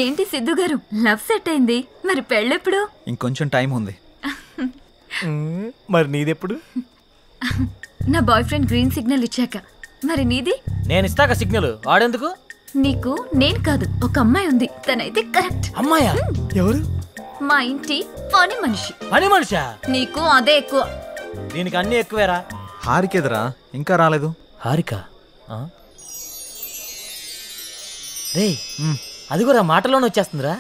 ఏంటి సిద్ధు గారు, love set అయింది, మరి పెళ్ళెప్పుడు? ఇంకొంచెం టైం ఉంది. మరి నీదెప్పుడు? నా బాయ్ ఫ్రెండ్ గ్రీన్ సిగ్నల్ ఇచ్చాక. మరి నీది? నేను ఇస్తాక సిగ్నల్ వాడేందుకు? నీకు నేను కాదు, ఒక అమ్మాయి ఉంది, తనైతే కరెక్ట్. అమ్మాయా? ఎవరు? మా ఇంటి పని మనిషి. పని మనిషా? నీకు అదే ఎక్కువ. దీనికి అన్ని ఎక్కువేరా. హారికేదరా ఇంకా రాలేదు. హారిక రే, అది కూడా మాటలోనే వచ్చేస్తుందిరా.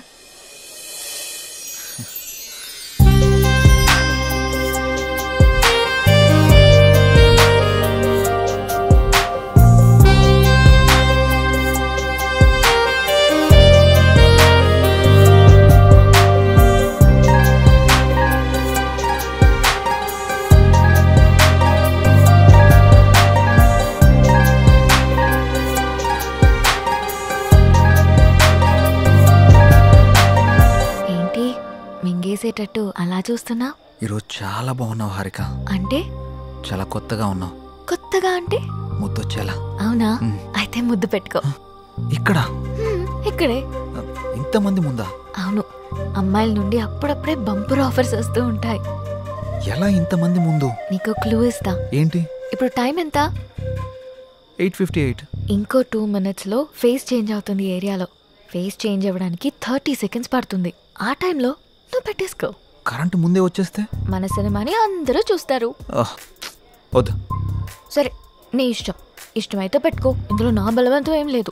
మింగేసేటట్టు అలా చూస్తున్నా? ఈరోజు చాలా బాగున్నావు హారిక. అంటే? చాలా కొత్తగా ఉన్నావు. కొత్తగా అంటే? ముద్దొచ్చేలా. అవునా? అయితే ముద్దు పెట్టుకో. ఇక్కడ? ఇక్కడే. ఇంతమంది ముందా? అవును, అమ్మాయిల నుండి అప్పుడప్పుడే బంపర్ ఆఫర్స్ వస్తూ ఉంటాయి. ఎలా ఇంతమంది ముందు? నీకు క్లూ ఇస్తా. ఏంటి? ఇప్పుడు టైం ఎంత? 8:58. ఇంకో 2 minutes లో ఫేస్ చేంజ్ అవుతుంది ఏరియాలో. ఫేస్ చేంజ్ అవ్వడానికి 30 seconds పడుతుంది. ఆ టైంలో నువ్వు పెట్టేసుకో. కరెంటు ముందే వచ్చేస్తే? మన సినిమాని అందరూ చూస్తారు. వద్దు. సరే, నీ ఇష్టం. ఇష్టమైతే పెట్టుకో, ఇందులో నా బలవంతం ఏం లేదు.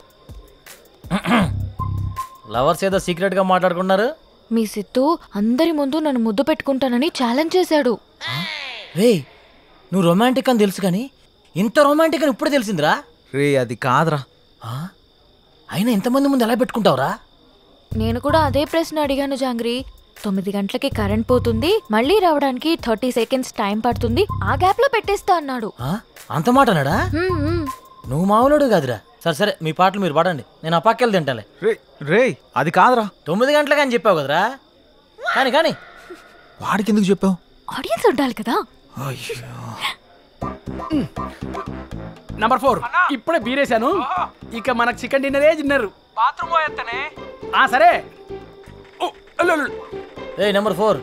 లవర్స్ ఏదో సీక్రెట్ గా మాట్లాడుకున్నారు. మీ సిత్తు అందరి ముందు నన్ను ముద్దు పెట్టుకుంటానని ఛాలెంజ్ చేశాడు. రే, నువ్వు రొమాంటిక్ అని తెలుసు కానీ ఇంత రొమాంటిక్ అని ఇప్పుడు తెలిసిందిరా. రే, అది కాదురా. అయినా ఇంతమంది ముందు ఎలా పెట్టుకుంటావురా? నేను కూడా అదే ప్రశ్న అడిగాను జాంగ్రీ. 9 గంటలకి కరెంట్ పోతుంది, మళ్ళీ రావడానికి 30 seconds టైం పడుతుంది, ఆ గ్యాప్ లో పెట్టేస్తా అన్నాడు. అంత మాట అన్నాడా? నువ్వు మామూలుడు కాదురా. సరే సరే, మీ పాటలు మీరు పాడండి, నేను ఆ పక్కెళ్ళి తింటాలే. రే, అది కాదురా. 9 గంటలకి అని చెప్పావు కదరా. కానీ కానీ వాడికి ఎందుకు చెప్పావు? ఆడియన్స్ ఉండాలి కదా. నంబర్ 4 ఇప్పుడే బీరేశాను. ఇక మనకు చికెన్ డిన్నరే తిన్నారు. బాత్రూమ్ పోయేత్తనే. సరే. నెంబర్ 4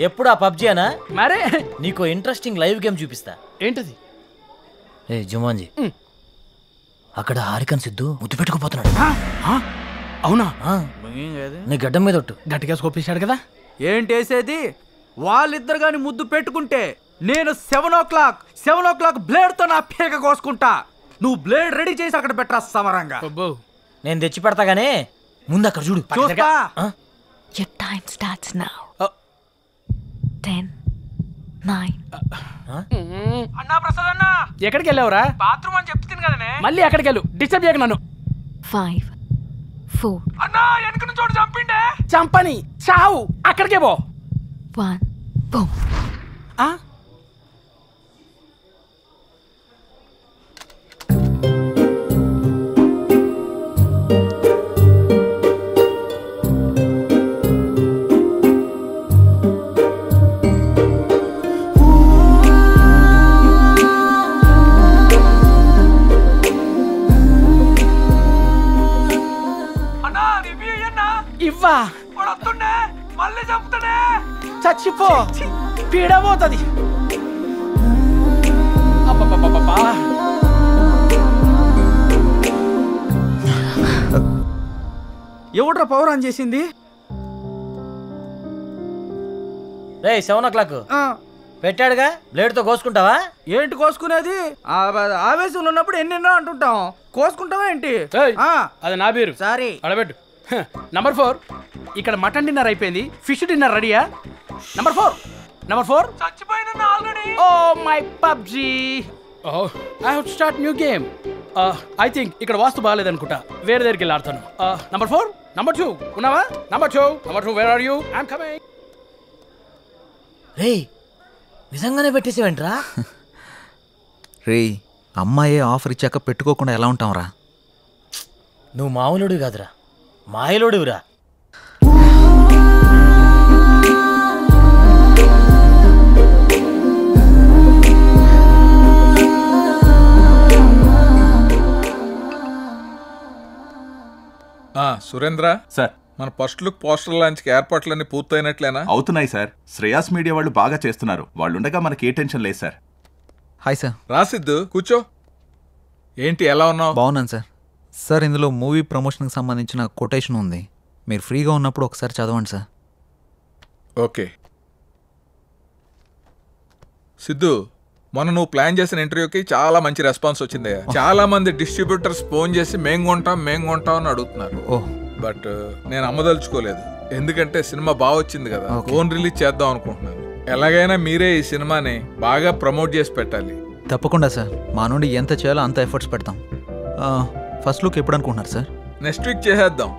ఎప్పుడు ఆ పబ్జీ అనా? మరే నీకు ఇంట్రెస్టింగ్ లైవ్ గేమ్ చూపిస్తా. ఏంటది? జుమాన్జీ, అక్కడ హారికన్ సిద్ధు ముద్దు పెట్టుకుపోతున్నాడు. అవునా? నీ గడ్డం మీద ఒట్టు. గట్టిగా స్కోపేశాడు కదా. ఏంటేసేది? వాళ్ళిద్దరు గాని ముద్దు పెట్టుకుంటే నేను 7 o'clock బ్లేడ్ తో నా పేక కోసుకుంటా. నువ్వు బ్లేడ్ రెడీ చేసి అక్కడ పెట్టరా సమరంగా. నేను తెచ్చి పెడతా గానీ ముందు అక్కడ చూడు. చూస్తా. Your time starts now. 10, 9. అన్నా ప్రసాద్ అన్నా, ఎక్కడికి వెళ్ళావురా? బాత్రూమ్ అని చెప్తుంది కదనే. మళ్ళీ ఎక్కడికి వెళ్ళు, డిస్టర్బ్ చేయకు నన్ను. 5, 4. అన్నా, వెనక నుంచి చోటు చంపిండే. చంపని చావు, అక్కడికే పో. 1, boom. ఇవ్వా మళ్ళీ చంపుతాడే. చచ్చిపో, పీడబోతుంది. ఎవడ్రా పవర్ ఆన్ చేసింది? 7 o'clock పెట్టాడుగా, బ్లేడ్ తో కోసుకుంటావా? ఏంటి కోసుకునేది? ఆవేశంలో ఉన్నప్పుడు ఎన్నెన్నో అంటుంటాం, కోసుకుంటావా ఏంటి? అది నా పేరు. సారీ, అడబెట్టు. నంబర్ 4 ఇక్కడ మటన్ డిన్నర్ అయిపోయింది, ఫిష్ డిన్నర్ రెడీయా? నంబర్ 4 చచ్చిపోయినా already. Oh my PUBG. I have to start new game. I think ఇక్కడ వాస్తు బాగాలేదనుకుంటా, వేరే దగ్గరికి వెళ్ళి ఆడతాను. నంబర్ 4, నంబర్ 2 ఉన్నావా? Number 2 where are you? I'm coming. రే, నిజంగానే పెట్టేసేవేంట్రా? రే, అమ్మాయే ఆఫర్ ఇచ్చాక పెట్టుకోకుండా ఎలా ఉంటావురా? నువ్వు మామూలుడు కాదురా, మాయలోడురా. సురేంద్ర సార్ మన ఫస్ట్ లుక్ పోస్టర్ లాంచ్కి ఏర్పాట్లన్నీ పూర్తయినట్లేనా? అవుతున్నాయి సార్. శ్రేయాస్ మీడియా వాళ్ళు బాగా చేస్తున్నారు. వాళ్ళుండగా మనకి ఏ టెన్షన్ లేదు సార్. Hi sir. రాసిద్దు కూర్చో. ఏంటి ఎలా ఉన్నావు? బాగున్నాను సార్. సార్ ఇందులో మూవీ ప్రమోషన్కి సంబంధించిన కొటేషన్ ఉంది, మీరు ఫ్రీగా ఉన్నప్పుడు ఒకసారి చదవండి సార్. ఓకే. సిద్ధు, మొన్న నువ్వు ప్లాన్ చేసిన ఇంటర్వ్యూకి చాలా మంచి రెస్పాన్స్ వచ్చిందయ్యా. చాలా మంది డిస్ట్రిబ్యూటర్స్ ఫోన్ చేసి మేం కొంటాం అని అడుగుతున్నారు. బట్ నేను అమ్మదలుచుకోలేదు, ఎందుకంటే సినిమా బాగా వచ్చింది కదా, ఫోన్ రిలీజ్ చేద్దాం అనుకుంటున్నాను. ఎలాగైనా మీరే ఈ సినిమాని బాగా ప్రమోట్ చేసి పెట్టాలి. తప్పకుండా సార్, మా నుండి ఎంత చేయాలో అంత ఎఫర్ట్స్ పెడతాం. ఫస్ట్ లుక్ ఎప్పుడు అనుకుంటున్నారు సార్? నెక్స్ట్ వీక్ చేసేద్దాం.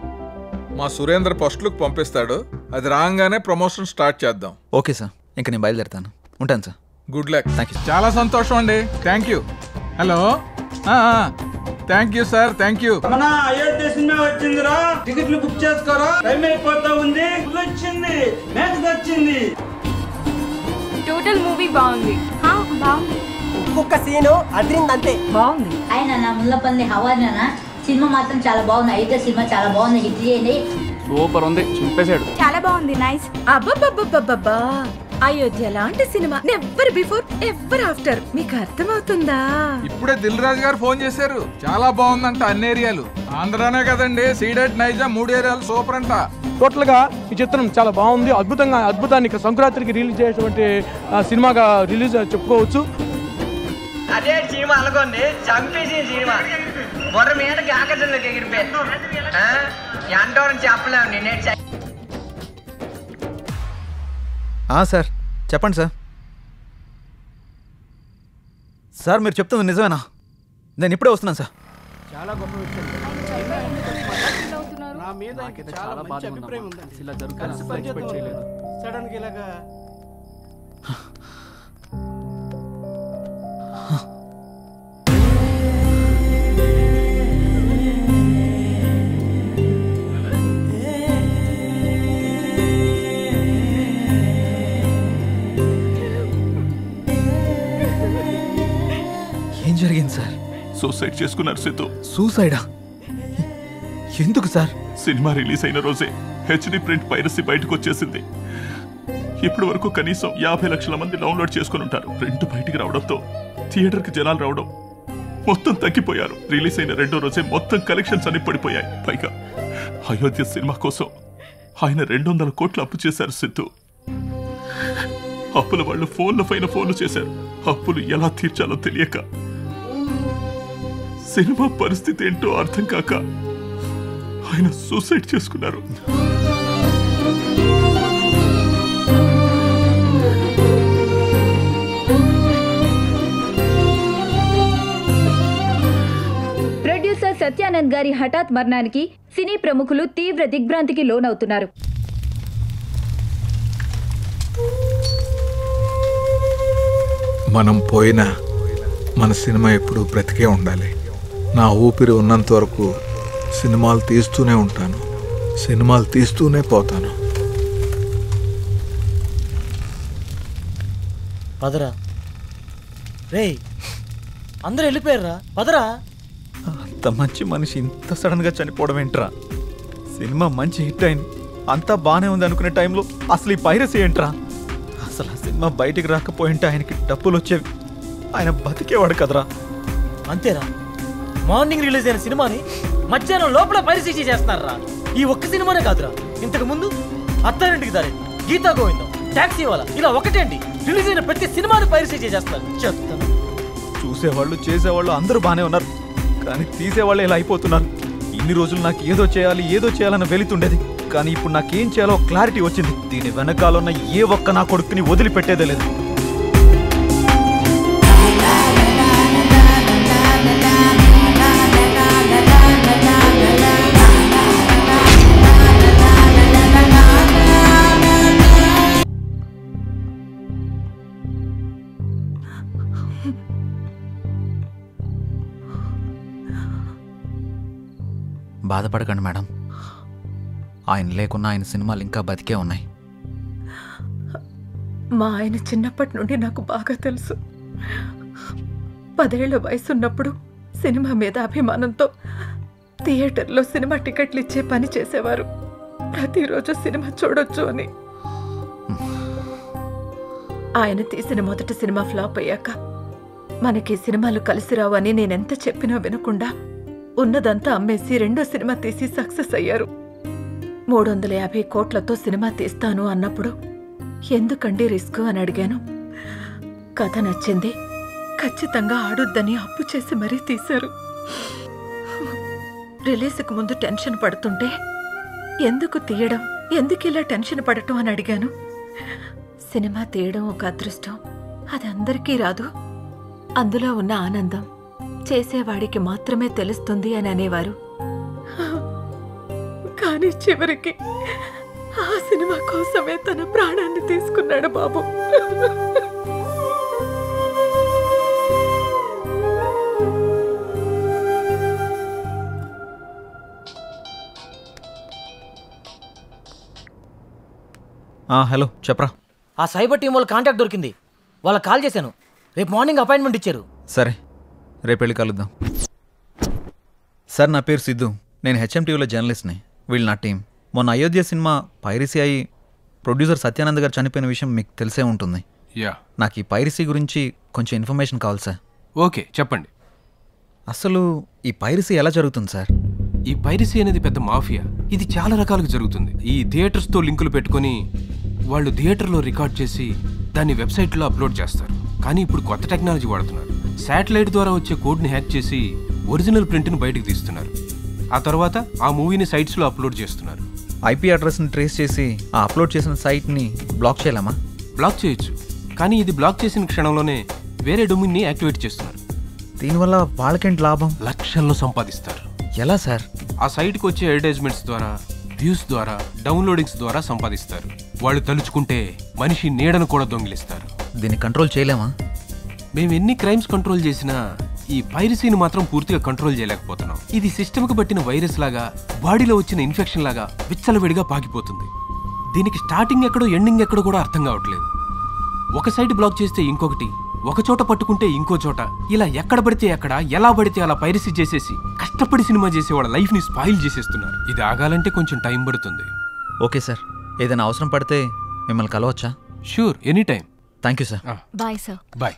మా సురేంద్ర ఫస్ట్ లుక్ పంపిస్తాడు, అది రాగానే ప్రమోషన్ స్టార్ట్ చేద్దాం. ఓకే సార్, ఇంకా నేను బయలుదేరుతాను. ఉంటాను sir. Good luck. Thank you. చాలా సంతోషం అండి. Thank you. Hello, thank you sir, thank you. మన అయోధ్య సినిమా వచ్చిందిరా, టికెట్లు బుక్ చేసుకోరా, టైం అయిపోతా ఉంది. వచ్చింది, మ్యాచ్ వచ్చింది. టోటల్ మూవీ బాగుంది. బాగుంది, ఒక్కొక్క సీను అదిరింది అంతే. బాగుంది. ఆయన నా ముల్లపల్లి హవానా సినిమా మాత్రం చాలా బాగుంది. అయోధ్య సినిమా చాలా బాగుంది, హిట్ చేయండి. సూపర్ ఉంది, చింపేశాడు. చాలా బాగుంది, నైస్. అబ్బబ్బబ్బబ్బబ్బా, అయోధ్య లాంటి cinema never before ever after. మీకు అర్థమవుతుందా? ఇప్పుడే దిల్ రాజు గారు ఫోన్ చేశారు, చాలా బాగుందంట అన్ని ఏరియాలు. ఆంధ్రానే కదండి, సీడెడ్ నైజా 3 ఏరియాలు సూపర్ అంట. టోటల్ గా ఈ చిత్రం చాలా బాగుంది, అద్భుతాన్ని సంక్రాంతికి రిలీజ్ చేసేటువంటి సినిమాగా రిలీజ్ చెప్పుకోవచ్చు. అదే సినిమా అనుకోండి, చంపేసి సినిమా బొర్ర మీదకి ఆకర్షణలోకి ఎగిరిపోయి ఎంతో చెప్పలేము. నేనే సార్ చెప్పండి సార్. సార్ మీరు చెప్తుంది నిజమేనా? నేను ఇప్పుడే వస్తున్నాను సార్. చాలా గొప్ప విషయం. నా మీద చాలా మంచి అభిప్రాయం ఉంది. ఇలా జరుగుతుంది సడన్ గా ఇలాగా. ఏం జరిగింది సార్? సూసైడ్ చేసుకున్నారు సిద్ధు. సూసైడా? ఎందుకు సార్? సినిమా రిలీజ్ అయిన రోజే హెచ్డి ప్రింట్ పైరసీ బయటకు వచ్చేసింది. ఇప్పటి వరకు కనీసం 50 లక్షల మంది డౌన్లోడ్ చేసుకుని ఉంటారు. ప్రింట్ బయటికి రావడంతో థియేటర్కి జనాలు రావడం మొత్తం తగ్గిపోయారు. రిలీజ్ అయిన 2వ రోజే మొత్తం కలెక్షన్స్ అన్ని పడిపోయాయి. పైగా అయోధ్య సినిమా కోసం ఆయన 200 కోట్లు అప్పు చేశారు సిద్ధు. అప్పుల వాళ్ళు ఫోన్ల పైన ఫోన్లు చేశారు. అప్పులు ఎలా తీర్చాలో తెలియక, సినిమా పరిస్థితి ఏంటో అర్థం కాక ఆయన సూసైడ్ చేసుకున్నారు. ప్రొడ్యూసర్ సత్యానంద్ గారి హఠాత్ మరణానికి సినీ ప్రముఖులు తీవ్ర దిగ్భ్రాంతికి లోనవుతున్నారు. మనం పోయినా మన సినిమా ఎప్పుడు బ్రతికే ఉండాలి. నా ఊపిరి ఉన్నంత వరకు సినిమాలు తీస్తూనే ఉంటాను, సినిమాలు తీస్తూనే పోతాను. పదరా రే, అందరూ వెళ్ళిపోయారా? పదరా. అంత మంచి మనిషి ఇంత సడన్గా చనిపోవడం ఏంట్రా? సినిమా మంచి హిట్ అయింది, అంతా బాగానే ఉంది అనుకునే టైంలో అసలు ఈ పైరసీ ఏంట్రా? అసలు ఆ సినిమా బయటికి రాకపోయింటే ఆయనకి డబ్బులు వచ్చేవి, ఆయన బతికేవాడు కదరా. అంతేరా, మార్నింగ్ రిలీజ్ అయిన సినిమాని మధ్యాహ్నం లోపల పైరసీ చేస్తున్నారా? ఈ ఒక్క సినిమానే కాదురా, ఇంతకు ముందు అత్తారింటికి దారి, గీతా గోవిందం, టాక్సీ వాళ్ళ, ఇలా ఒకటేంటి రిలీజ్ అయిన ప్రతి సినిమాని పైరసీ చేస్తున్నారు. చెప్తాను, చూసేవాళ్ళు చేసేవాళ్ళు అందరూ బాగానే ఉన్నారు, కానీ తీసేవాళ్ళు ఇలా అయిపోతున్నారు. ఇన్ని రోజులు నాకు ఏదో చేయాలన్న వెళుతుండేది, కానీ ఇప్పుడు నాకేం చేయాలో క్లారిటీ వచ్చింది. దీని వెనకాల ఉన్న ఏ ఒక్క నా కొడుకుని వదిలిపెట్టేదే లేదు. బాధపడకండి మేడం, ఆయన లేకున్నా ఆయన సినిమాలు ఇంకా బతికే ఉన్నాయి. మా ఆయన చిన్నప్పటి నుండి నాకు బాగా తెలుసు. 10 ఏళ్ల వయసున్నప్పుడు సినిమా మీద అభిమానంతో థియేటర్లో సినిమా టికెట్లు ఇచ్చే పని చేసేవారు. ప్రతిరోజు సినిమా చూడొచ్చు అని. ఆయన తీసిన మొదటి సినిమా ఫ్లాప్ అయ్యాక మనకి సినిమాలు కలిసి రావు అని నేనెంత చెప్పినా వినకుండా ఉన్నదంతా అమ్మేసి రెండో సినిమా తీసి సక్సెస్ అయ్యారు. 350 కోట్లతో సినిమా తీస్తాను అన్నప్పుడు ఎందుకండి రిస్క్ అని అడిగాను. కథ నచ్చింది, ఖచ్చితంగా ఆడొద్దని అప్పు చేసి మరీ తీశారు. రిలీజ్కి ముందు టెన్షన్ పడుతుంటే ఎందుకు తీయడం, ఎందుకు ఇలా టెన్షన్ పడటం అని అడిగాను. సినిమా తీయడం ఒక అదృష్టం, అది అందరికీ రాదు. అందులో ఉన్న ఆనందం చేసేవాడికి మాత్రమే తెలుస్తుంది అని అనేవారు. కానీ చివరికి ఆ సినిమా కోసమే తన ప్రాణాన్ని తీసుకున్నాడు బాబు. హలో చెప్పరా. ఆ సైబర్ టీం వాళ్ళ కాంటాక్ట్ దొరికింది. వాళ్ళకి కాల్ చేశాను. రేపు మార్నింగ్ అపాయింట్మెంట్ ఇచ్చారు. సరే, రేపు వెళ్ళి కలుద్దాం. సార్, నా పేరు సిద్ధు. నేను హెచ్ఎంటీవీలో జర్నలిస్ట్ని. వీళ్ళు నా టీం. మొన్న అయోధ్య సినిమా పైరసీ అయ్యి ప్రొడ్యూసర్ సత్యానంద్ గారు చనిపోయిన విషయం మీకు తెలిసే ఉంటుంది. నాకు ఈ పైరసీ గురించి కొంచెం ఇన్ఫర్మేషన్ కావాలి సార్. ఓకే, చెప్పండి. అసలు ఈ పైరసీ ఎలా జరుగుతుంది సార్? ఈ పైరసీ అనేది పెద్ద మాఫియా. ఇది చాలా రకాలుగా జరుగుతుంది. ఈ థియేటర్స్తో లింకులు పెట్టుకొని వాళ్ళు థియేటర్లో రికార్డ్ చేసి దాన్ని వెబ్సైట్లో అప్లోడ్ చేస్తారు. కానీ ఇప్పుడు కొత్త టెక్నాలజీ వాడుతున్నారు. శాటిలైట్ ద్వారా వచ్చే కోడ్ని హ్యాక్ చేసి ఒరిజినల్ ప్రింట్ని బయటకు తీస్తున్నారు. ఆ తర్వాత ఆ మూవీని సైట్స్లో అప్లోడ్ చేస్తున్నారు. ఐపీ అడ్రస్ని ట్రేస్ చేసి ఆ అప్లోడ్ చేసిన సైట్ని బ్లాక్ చేయలేమా? బ్లాక్ చేయొచ్చు, కానీ ఇది బ్లాక్ చేసిన క్షణంలోనే వేరే డొమైన్ని యాక్టివేట్ చేస్తున్నారు. దీనివల్ల వాళ్ళకేంటి లాభం? లక్షల్లో సంపాదిస్తారు. ఎలా సార్? ఆ సైట్కి వచ్చే అడ్వర్టైజ్మెంట్స్ ద్వారా, వ్యూస్ ద్వారా, డౌన్లోడింగ్స్ ద్వారా సంపాదిస్తారు. వాళ్ళు తలుచుకుంటే మనిషి నీడను కూడా దొంగిలిస్తారు. దీన్ని కంట్రోల్ చేయలేమా? మేము ఎన్ని క్రైమ్స్ కంట్రోల్ చేసినా ఈ పైరసీని మాత్రం పూర్తిగా కంట్రోల్ చేయలేకపోతున్నాం. ఇది సిస్టమ్కి పట్టిన వైరస్ లాగా, బాడీలో వచ్చిన ఇన్ఫెక్షన్ లాగా విచ్చలవిడిగా పాకిపోతుంది. దీనికి స్టార్టింగ్ ఎక్కడో ఎండింగ్ ఎక్కడో కూడా అర్థం కావట్లేదు. ఒక సైట్ బ్లాక్ చేస్తే ఇంకొకటి, ఒక చోట పట్టుకుంటే ఇంకో చోట, ఇలా ఎక్కడ పడితే ఎక్కడ, ఎలా పడితే అలా పైరసీ చేసేసి కష్టపడి సినిమా చేసే వాళ్ళ లైఫ్ని స్పాయిల్ చేసేస్తున్నారు. ఇది ఆగాలంటే కొంచెం టైం పడుతుంది. ఓకే సార్, ఏదైనా అవసరం పడితే మిమ్మల్ని కలవచ్చా? Sure, any time. Thank you sir. Bye sir. Bye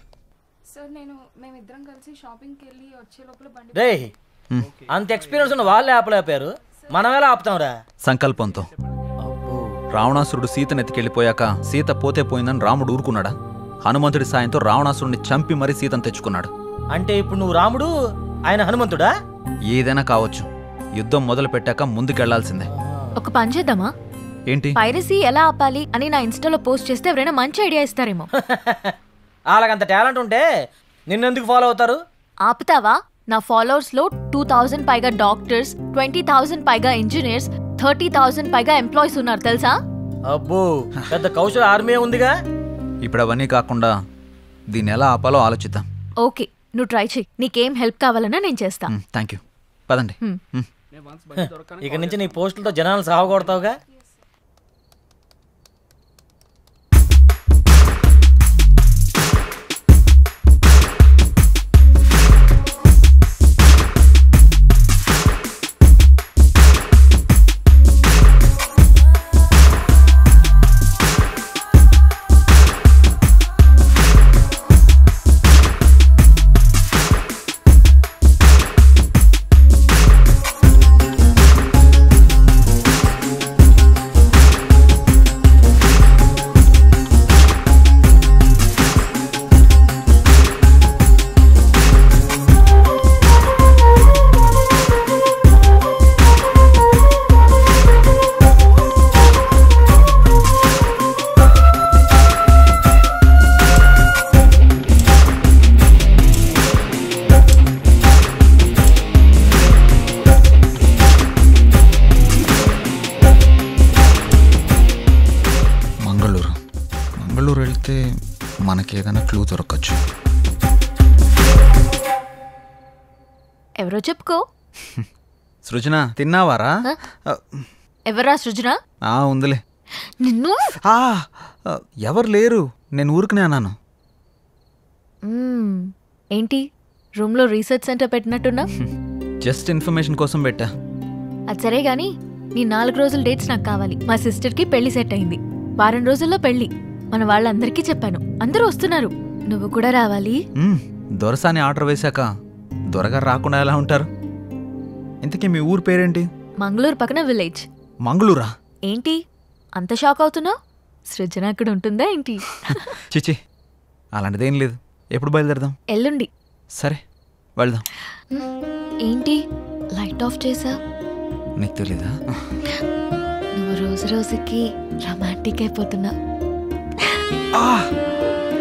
sir. మేమిద్దరం కలిసి షాపింగ్కి వెళ్ళి వచ్చే లోపల బండి. రే, అంత ఎక్స్పీరియన్స్ ఉన్న వాళ్ళే ఆపలేపారు, మనం ఎలా ఆపుతాంరా? సంకల్పంతో. రావణాసురుడు సీతను ఎత్తికెళ్ళిపోయాక సీత పోతే పోయిందని రాముడు ఊరుకున్నాడా? హనుమంతుడి సాయంతో రావణాసురుడిని చంపి మరీ సీతను తెచ్చుకున్నాడు. అంటే ఇప్పుడు నువ్వు రాముడు, ఆయన హనుమంతుడా? ఏదైనా కావచ్చు. యుద్ధం మొదలు పెట్టాక ముందుకెళ్లాల్సిందే. ఒక పని చేద్దామా? ఏంటి? పైరసీ ఎలా ఆపాలి అని నా ఇన్స్టాలో పోస్ట్ చేస్తే ఎవరైనా మంచి ఐడియా ఇస్తారేమో. అలాగంత టాలెంట్ ఉంటే నిన్నెందుకు ఫాలో అవుతారు? ఆపుతావా? నా ఫాలోవర్స్ లో 2000 పైగా డాక్టర్స్, 20,000 పైగా ఇంజనీర్స్, 30,000 పైగా ఎంప్లాయీస్ ఉన్నారు తెలుసా? అబ్బో, పెద్ద కౌశల ఆర్మీ ఉందిగా. ఇప్పుడు అవన్నీ కాకుండా దీన్ని ఎలా ఆపాలో ఆలోచిద్దాం. ఓకే, నువ్వు ట్రై చెయ్యి. నీకేం హెల్ప్ కావాలన్నా నేను చేస్తా. Thank you. పదండి. ఇక నుంచి నీ పోస్టులతో జనాలు సాగొడతావుగా. మనకేదైనా క్లూ దొరకచ్చు. ఎవరో చెప్పుకో. సృజన, తిన్నావారా? ఎవరా సృజన? ఉందిలే. నిన్ను ఎవరు లేరు, నేను ఊరుకునే అన్నాను. ఏంటి రూమ్లో రీసెర్చ్ సెంటర్ పెట్టినట్టున్నా? జస్ట్ ఇన్ఫర్మేషన్ కోసం పెట్టా. అది సరే గాని నీ 4 రోజుల డేట్స్ నాకు కావాలి. మా సిస్టర్కి పెళ్లి సెట్ అయింది. వారం రోజుల్లో పెళ్లి. మన వాళ్ళందరికీ చెప్పాను, అందరూ వస్తున్నారు, నువ్వు కూడా రావాలి. దొరసాని ఆర్డర్ వేశాక దొరగారు రాకుండా ఎలా ఉంటారు? ఇంతకీ మీ ఊరు పేరేంటి? మంగళూరు పక్కన విలేజ్. మంగళూరా? ఏంటి అంత షాక్ అవుతున్నావు? సృజన అక్కడ ఉంటుందా ఏంటి? చిచి, అలాంటిదేం లేదు. ఎప్పుడు బయలుదేరదాం? ఎల్లుండి. సరే వెళ్దాం. ఏంటి లైట్ ఆఫ్ చేసా? నీకు తెలీదా? నువ్వు రోజు రోజుకి రొమాంటిక్ అయిపోతున్నా.